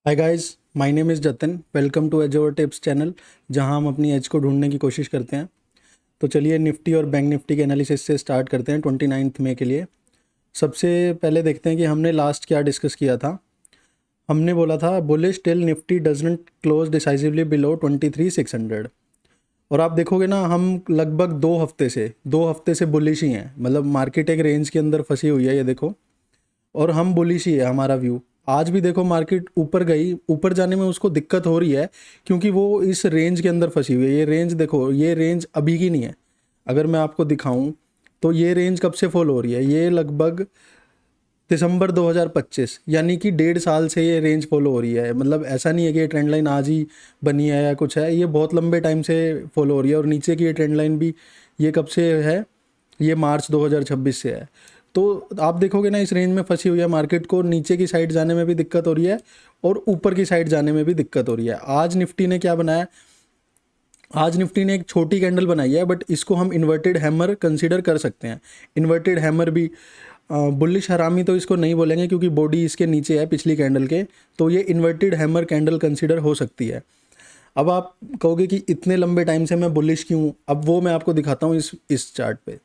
Hi guys, my name is Jatin. Welcome to edge over tips channel, जहां हम अपनी as को ढूंढने की कोशिश करते हैं। तो चलिए निफ्टी और बैंक निफ्टी के एनालिसिस से स्टार्ट करते हैं 29 मई के लिए। सबसे पहले देखते हैं कि हमने लास्ट क्या डिस्कस किया था। हमने बोला था bullish till Nifty doesn't close decisively below 23,600। और आप देखोगे ना, हम लगभग 2 हफ्ते से बुलिश ही हैं। मतलब मार्केट एक रेंज के अंदर फंसी हुई है, ये देखो। और हम बुलिश ही है, हमारा व्यू। आज भी देखो मार्केट ऊपर गई, ऊपर जाने में उसको दिक्कत हो रही है क्योंकि वो इस रेंज के अंदर फंसी हुई है। ये रेंज देखो, ये रेंज अभी की नहीं है। अगर मैं आपको दिखाऊं तो ये रेंज कब से फॉलो हो रही है, ये लगभग दिसंबर 2025, यानी कि 1.5 साल से ये रेंज फॉलो हो रही है। मतलब ऐसा नहीं है कि ये ट्रेंड लाइन आज ही बनी है या कुछ है, ये बहुत लंबे टाइम से फॉलो हो रही है। और नीचे की ये ट्रेंड लाइन भी, ये कब से है, ये मार्च 2026 से है। तो आप देखोगे ना, इस रेंज में फंसी हुई है मार्केट को। नीचे की साइड जाने में भी दिक्कत हो रही है और ऊपर की साइड जाने में भी दिक्कत हो रही है। आज निफ्टी ने क्या बनाया, आज निफ्टी ने एक छोटी कैंडल बनाई है, बट इसको हम इन्वर्टेड हैमर कंसीडर कर सकते हैं। इन्वर्टेड हैमर भी, बुलिश हरामी तो इसको नहीं बोलेंगे क्योंकि बॉडी इसके नीचे है पिछली कैंडल के। तो ये इन्वर्टेड हैमर कैंडल कंसीडर हो सकती है। अब आप कहोगे कि इतने लंबे टाइम से मैं बुलिश क्यों हूँ, अब वो मैं आपको दिखाता हूँ इस चार्ट पे।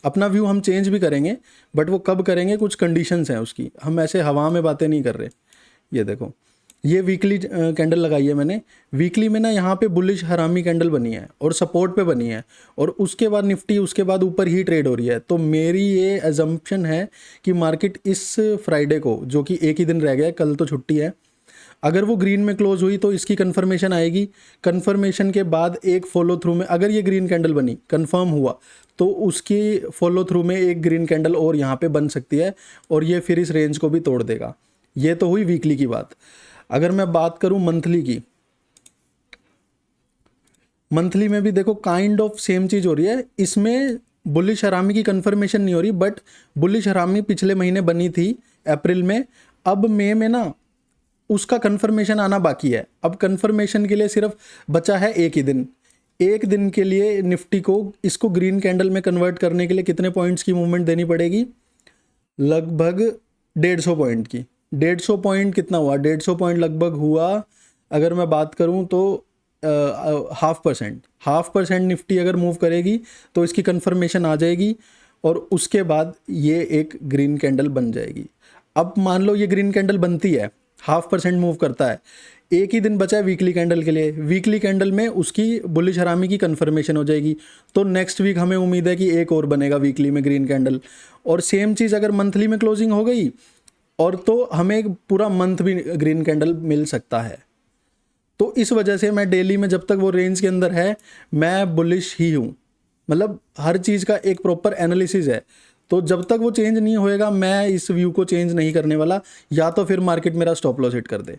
अपना व्यू हम चेंज भी करेंगे, बट वो कब करेंगे, कुछ कंडीशंस हैं उसकी। हम ऐसे हवा में बातें नहीं कर रहे। ये देखो, ये वीकली कैंडल लगाई है मैंने। वीकली में ना यहाँ पे बुलिश हरामी कैंडल बनी है और सपोर्ट पे बनी है, और उसके बाद निफ्टी उसके बाद ऊपर ही ट्रेड हो रही है। तो मेरी ये एजम्पशन है कि मार्केट इस फ्राइडे को, जो कि एक ही दिन रह गया है, कल तो छुट्टी है, अगर वो ग्रीन में क्लोज हुई तो इसकी कंफर्मेशन आएगी। कंफर्मेशन के बाद एक फॉलो थ्रू में, अगर ये ग्रीन कैंडल बनी, कंफर्म हुआ, तो उसकी फॉलो थ्रू में एक ग्रीन कैंडल और यहाँ पे बन सकती है, और ये फिर इस रेंज को भी तोड़ देगा। ये तो हुई वीकली की बात। अगर मैं बात करूँ मंथली की, मंथली में भी देखो काइंड ऑफ सेम चीज़ हो रही है। इसमें बुलिश हरामी की कंफर्मेशन नहीं हो रही, बट बुलिश हरामी पिछले महीने बनी थी अप्रैल में। अब मई में ना उसका कंफर्मेशन आना बाकी है। अब कंफर्मेशन के लिए सिर्फ बचा है एक ही दिन। एक दिन के लिए निफ्टी को इसको ग्रीन कैंडल में कन्वर्ट करने के लिए कितने पॉइंट्स की मूवमेंट देनी पड़ेगी, लगभग 150 पॉइंट की। 150 पॉइंट कितना हुआ, 150 पॉइंट लगभग हुआ, अगर मैं बात करूं तो 0.5% निफ्टी अगर मूव करेगी तो इसकी कंफर्मेशन आ जाएगी, और उसके बाद ये एक ग्रीन कैंडल बन जाएगी। अब मान लो ये ग्रीन कैंडल बनती है, 0.5% मूव करता है, एक ही दिन बचा है वीकली कैंडल के लिए। वीकली कैंडल में उसकी बुलिश हरामी की कंफर्मेशन हो जाएगी, तो नेक्स्ट वीक हमें उम्मीद है कि एक और बनेगा वीकली में ग्रीन कैंडल। और सेम चीज़ अगर मंथली में क्लोजिंग हो गई, और तो हमें एक पूरा मंथ भी ग्रीन कैंडल मिल सकता है। तो इस वजह से मैं डेली में, जब तक वो रेंज के अंदर है, मैं बुलिश ही हूँ। मतलब हर चीज़ का एक प्रॉपर एनालिसिस है। तो जब तक वो चेंज नहीं होएगा, मैं इस व्यू को चेंज नहीं करने वाला। या तो फिर मार्केट मेरा स्टॉप लॉस हिट कर दे,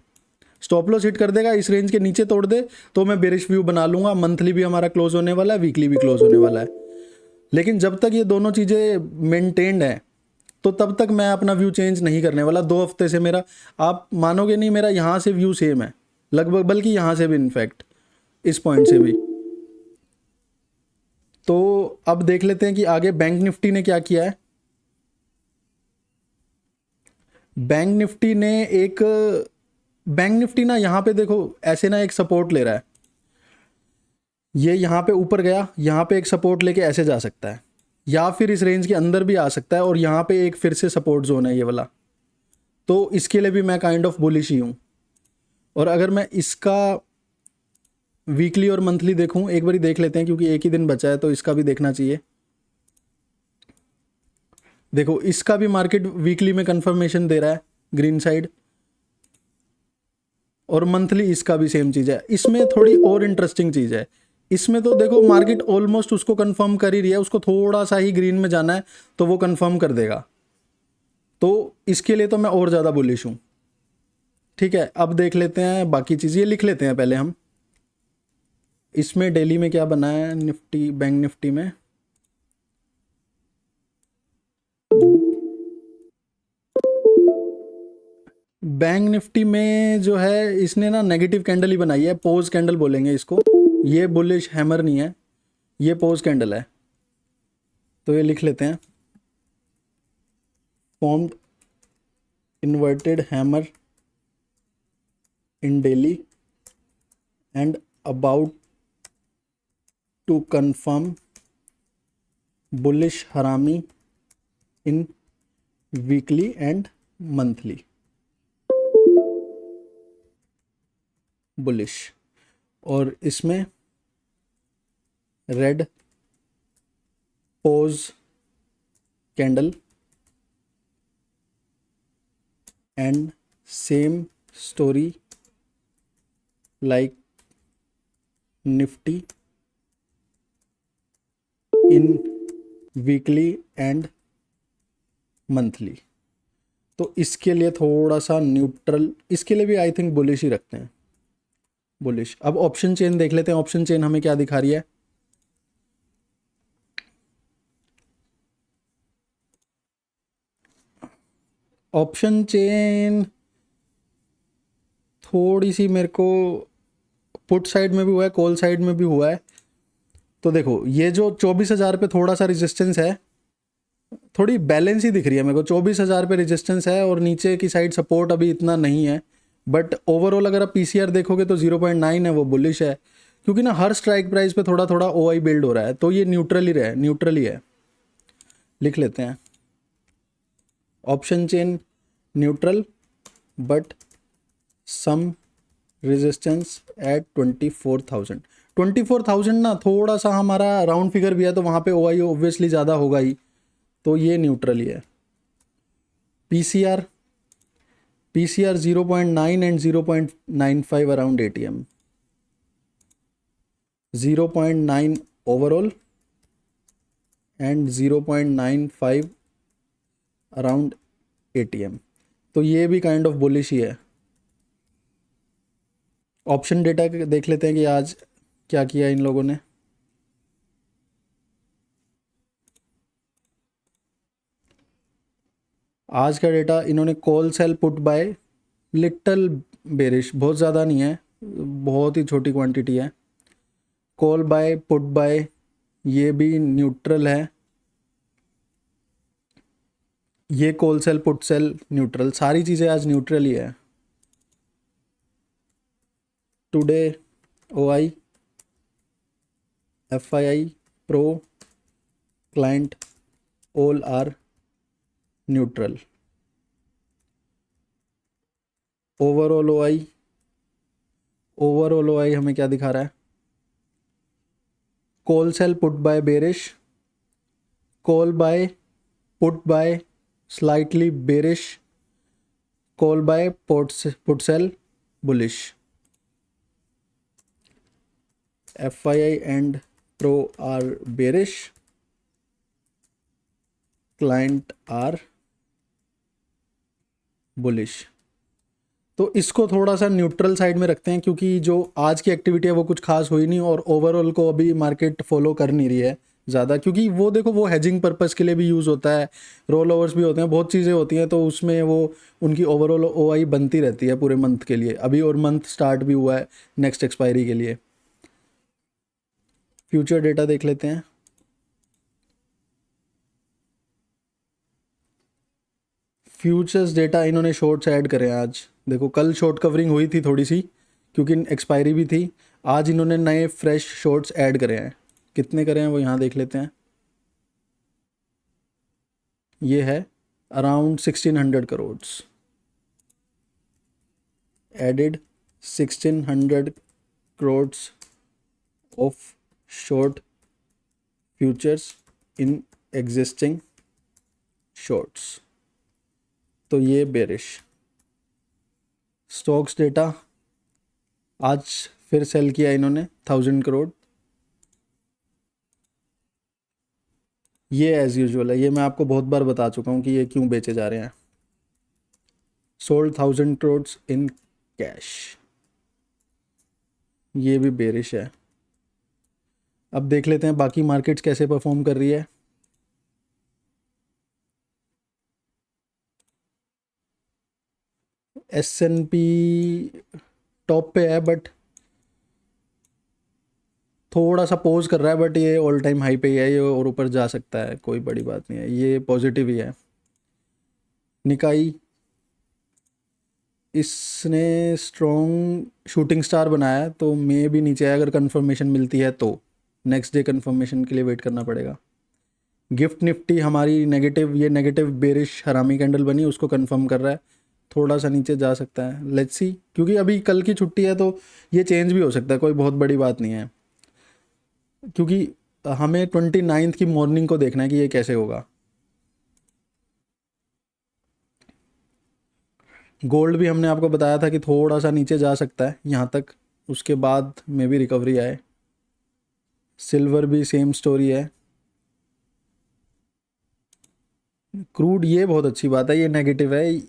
स्टॉप लॉस हिट कर देगा, इस रेंज के नीचे तोड़ दे, तो मैं बेरिश व्यू बना लूंगा। मंथली भी हमारा क्लोज होने वाला है, वीकली भी क्लोज होने वाला है। लेकिन जब तक ये दोनों चीज़ें मेंटेन्ड हैं, तो तब तक मैं अपना व्यू चेंज नहीं करने वाला। 2 हफ्ते से मेरा, आप मानोगे नहीं, मेरा यहाँ से व्यू सेम है लगभग, बल्कि यहाँ से भी इनफैक्ट, इस पॉइंट से भी। तो अब देख लेते हैं कि आगे बैंक निफ्टी ने क्या किया है। बैंक निफ्टी ने एक, बैंक निफ्टी ना यहाँ पे देखो ऐसे ना एक सपोर्ट ले रहा है। ये यहाँ पे ऊपर गया, यहाँ पे एक सपोर्ट लेके ऐसे जा सकता है, या फिर इस रेंज के अंदर भी आ सकता है, और यहाँ पे एक फिर से सपोर्ट जोन है ये वाला। तो इसके लिए भी मैं काइंड ऑफ बुलिश ही हूँ। और अगर मैं इसका वीकली और मंथली देखूं, एक बारी देख लेते हैं क्योंकि एक ही दिन बचा है, तो इसका भी देखना चाहिए। देखो इसका भी मार्केट वीकली में कंफर्मेशन दे रहा है ग्रीन साइड, और मंथली इसका भी सेम चीज़ है। इसमें थोड़ी और इंटरेस्टिंग चीज़ है, इसमें तो देखो मार्केट ऑलमोस्ट उसको कंफर्म कर ही रही है, उसको थोड़ा सा ही ग्रीन में जाना है तो वो कंफर्म कर देगा। तो इसके लिए तो मैं और ज़्यादा बुलिश हूँ। ठीक है, अब देख लेते हैं बाकी चीज़, ये लिख लेते हैं पहले हम। इसमें डेली में क्या बना है, निफ्टी बैंक निफ्टी में, बैंक निफ्टी में जो है, इसने ना नेगेटिव कैंडल ही बनाई है, पोज कैंडल बोलेंगे इसको। ये बुलिश हैमर नहीं है, ये पोज कैंडल है। तो ये लिख लेते हैं, formed inverted hammer in Delhi and about to confirm bullish harami in weekly and monthly bullish. और इसमें red pose candle and same story like Nifty in weekly and monthly. तो इसके लिए थोड़ा सा न्यूट्रल, इसके लिए भी आई थिंक बुलिश ही रखते हैं, बुलिश। अब ऑप्शन चेन देख लेते हैं, ऑप्शन चेन हमें क्या दिखा रही है। ऑप्शन चेन थोड़ी सी मेरे को पुट साइड में भी हुआ है, कॉल साइड में भी हुआ है। तो देखो ये जो 24,000 पे थोड़ा सा रेजिस्टेंस है, थोड़ी बैलेंस ही दिख रही है मेरे को। 24,000 पे रेजिस्टेंस है और नीचे की साइड सपोर्ट अभी इतना नहीं है, बट ओवरऑल अगर आप पीसीआर देखोगे तो 0.9 है, वो बुलिश है। क्योंकि ना हर स्ट्राइक प्राइस पे थोड़ा थोड़ा ओआई बिल्ड हो रहा है, तो ये न्यूट्रल ही रहे, न्यूट्रल ही है। लिख लेते हैं option chain neutral but some resistance at 24,000। 24,000 ना थोड़ा सा हमारा राउंड फिगर भी है, तो वहाँ पे ओआई ऑब्वियसली ज़्यादा होगा ही, तो ये न्यूट्रल ही है। PCR 0.9 and 0.95 around ATM, 0.9 overall and 0.95 around ATM, तो ये भी काइंड ऑफ बुलिश ही है। ऑप्शन डेटा देख लेते हैं कि आज क्या किया इन लोगों ने। आज का डेटा इन्होंने call sell put bye little bearish, बहुत ज़्यादा नहीं है, बहुत ही छोटी क्वांटिटी है। कॉल बाय पुट बाय ये भी न्यूट्रल है, ये call sell put sell neutral, सारी चीज़ें आज न्यूट्रल ही है। Today OI FII pro client all are neutral. Overall OI हमें क्या दिखा रहा है। Call sell put buy bearish, call buy put buy slightly bearish, call buy put sell bullish. FII and pro are bearish, client are bullish. तो इसको थोड़ा सा neutral side में रखते हैं, क्योंकि जो आज की एक्टिविटी है वो कुछ खास हुई नहीं, और ओवरऑल को अभी मार्केट फॉलो कर नहीं रही है ज़्यादा। क्योंकि वो देखो वो हेजिंग पर्पस के लिए भी यूज़ होता है, रोल ओवर्स भी होते हैं, बहुत चीज़ें होती हैं, तो उसमें वो उनकी ओवरऑल ओआई बनती रहती है पूरे मंथ के लिए अभी, और मंथ स्टार्ट भी हुआ है नेक्स्ट एक्सपायरी के लिए। फ्यूचर डेटा देख लेते हैं। फ्यूचर्स डेटा इन्होंने शॉर्ट्स ऐड करे हैं आज। देखो कल शॉर्ट कवरिंग हुई थी थोड़ी सी, क्योंकि एक्सपायरी भी थी। आज इन्होंने नए फ्रेश शॉर्ट्स ऐड करे हैं। कितने करे हैं वो यहाँ देख लेते हैं। ये है around 1600 crore added, 1600 crore of short futures in existing shorts, तो ये बेरिश। स्टॉक्स डेटा आज फिर सेल किया इन्होंने 1000 करोड़। ये एज़ यूजुअल है, ये मैं आपको बहुत बार बता चुका हूँ कि ये क्यों बेचे जा रहे हैं। सोल्ड 1000 करोड़ इन कैश, ये भी बेरिश है। अब देख लेते हैं बाकी मार्केट्स कैसे परफॉर्म कर रही है। S&P टॉप पे है, बट थोड़ा सा पोज कर रहा है, बट ये ऑल टाइम हाई पे ही है, ये और ऊपर जा सकता है, कोई बड़ी बात नहीं है, ये पॉजिटिव ही है। निकाई इसने स्ट्रॉन्ग शूटिंग स्टार बनाया है, तो मे भी नीचे आए अगर कंफर्मेशन मिलती है तो। नेक्स्ट डे कंफर्मेशन के लिए वेट करना पड़ेगा। गिफ्ट निफ्टी हमारी नेगेटिव, ये नेगेटिव बेरिश हरामी कैंडल बनी, उसको कंफर्म कर रहा है, थोड़ा सा नीचे जा सकता है, लेट्स सी, क्योंकि अभी कल की छुट्टी है तो ये चेंज भी हो सकता है, कोई बहुत बड़ी बात नहीं है, क्योंकि हमें 29 की मॉर्निंग को देखना है कि ये कैसे होगा। गोल्ड भी हमने आपको बताया था कि थोड़ा सा नीचे जा सकता है यहाँ तक, उसके बाद में भी रिकवरी आए। सिल्वर भी सेम स्टोरी है। क्रूड, ये बहुत अच्छी बात है, ये नेगेटिव है,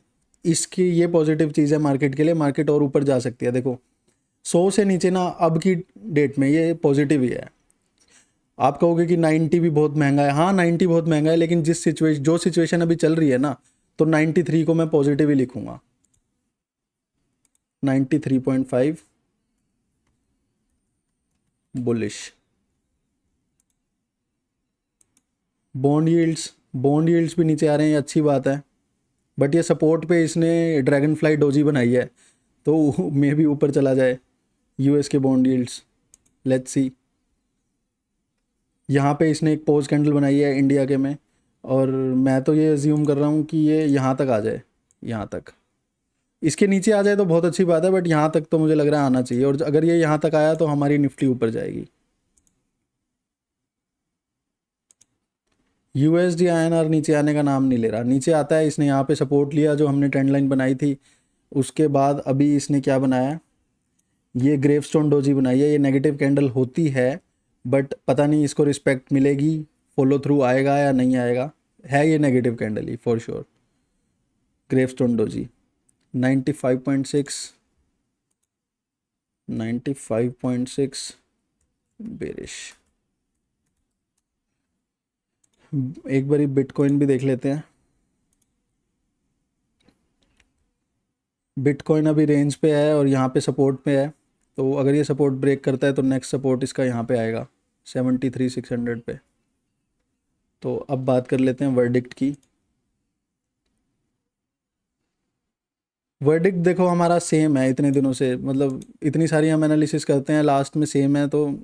इसकी ये पॉजिटिव चीज़ है मार्केट के लिए, मार्केट और ऊपर जा सकती है। देखो 100 से नीचे ना अब की डेट में ये पॉजिटिव ही है। आप कहोगे कि 90 भी बहुत महंगा है, हाँ 90 बहुत महंगा है, लेकिन जो सिचुएशन अभी चल रही है ना, तो 93 को मैं पॉजिटिव ही लिखूंगा। 93.5 बुलिश। बॉन्ड यील्ड्स भी नीचे आ रहे हैं, ये अच्छी बात है, बट ये सपोर्ट पे इसने ड्रैगन फ्लाई डोजी बनाई है, तो मे भी ऊपर चला जाए यूएस के बॉन्ड यील्ड्स, लेट्स सी। यहाँ पे इसने एक पोज कैंडल बनाई है इंडिया के में, और मैं तो ये अज्यूम कर रहा हूँ कि ये यहाँ तक आ जाए, यहाँ तक। इसके नीचे आ जाए तो बहुत अच्छी बात है, बट यहाँ तक तो मुझे लग रहा है आना चाहिए, और अगर ये यहाँ तक आया तो हमारी निफ्टी ऊपर जाएगी। यूएसडी आईएनआर नीचे आने का नाम नहीं ले रहा, नीचे आता है, इसने यहाँ पे सपोर्ट लिया जो हमने ट्रेंड लाइन बनाई थी, उसके बाद अभी इसने क्या बनाया, ये ग्रेवस्टोन डोजी बनाई है, ये नेगेटिव कैंडल होती है, बट पता नहीं इसको रिस्पेक्ट मिलेगी, फॉलो थ्रू आएगा या नहीं आएगा, है ये negative candle he for sure. Gravestone doji 95.6, 95.6 bearish. एक बारी बिटकॉइन भी देख लेते हैं। बिटकॉइन अभी रेंज पे है और यहाँ पे सपोर्ट पे है, तो अगर ये सपोर्ट ब्रेक करता है तो नेक्स्ट सपोर्ट इसका यहाँ पे आएगा 73,600 पे। तो अब बात कर लेते हैं वर्डिक्ट की। वर्डिक्ट देखो हमारा सेम है इतने दिनों से, मतलब इतनी सारी हम एनालिसिस करते हैं, लास्ट में सेम है, तो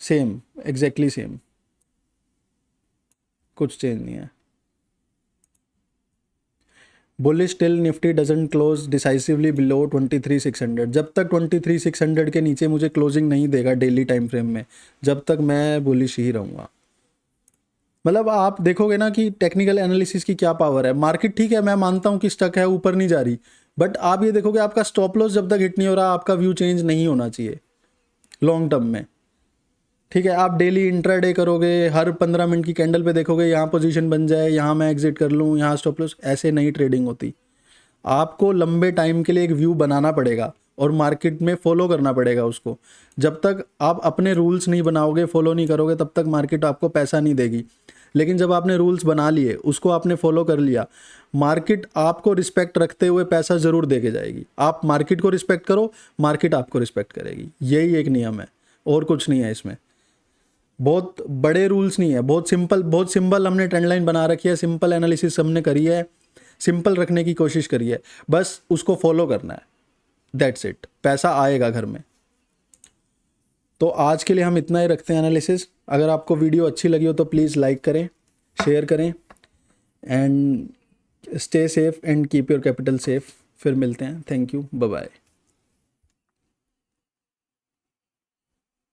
सेम, एग्जैक्टली सेम, कुछ चेंज नहीं है। Bullish till Nifty doesn't close decisively below 23,600, जब तक 23,600 के नीचे मुझे क्लोजिंग नहीं देगा डेली टाइम फ्रेम में, जब तक मैं बुलिश ही रहूँगा। मतलब आप देखोगे ना कि टेक्निकल एनालिसिस की क्या पावर है। मार्केट ठीक है, मैं मानता हूँ कि स्टक है, ऊपर नहीं जा रही, बट आप ये देखोगे आपका स्टॉप लॉस जब तक हिट नहीं हो रहा, आपका व्यू चेंज नहीं होना चाहिए लॉन्ग टर्म में। ठीक है, आप डेली इंट्राडे करोगे, हर 15 मिनट की कैंडल पे देखोगे यहाँ पोजीशन बन जाए, यहाँ मैं एग्जिट कर लूँ, यहाँ स्टॉप लॉस, ऐसे नहीं ट्रेडिंग होती। आपको लंबे टाइम के लिए एक व्यू बनाना पड़ेगा और मार्केट में फॉलो करना पड़ेगा उसको। जब तक आप अपने रूल्स नहीं बनाओगे, फॉलो नहीं करोगे, तब तक मार्केट आपको पैसा नहीं देगी। लेकिन जब आपने रूल्स बना लिए, उसको आपने फॉलो कर लिया, मार्केट आपको रिस्पेक्ट रखते हुए पैसा ज़रूर दे के जाएगी। आप मार्केट को रिस्पेक्ट करो, मार्केट आपको रिस्पेक्ट करेगी, यही एक नियम है, और कुछ नहीं है इसमें। बहुत बड़े रूल्स नहीं है, बहुत सिंपल हमने ट्रेंड लाइन बना रखी है, सिंपल एनालिसिस हमने करी है, सिंपल रखने की कोशिश करी है, बस उसको फॉलो करना है, दैट्स इट, पैसा आएगा घर में। तो आज के लिए हम इतना ही रखते हैं एनालिसिस। अगर आपको वीडियो अच्छी लगी हो तो प्लीज़ लाइक करें, शेयर करें, and stay safe and keep your capital safe. फिर मिलते हैं, थैंक यू, बाय बाय।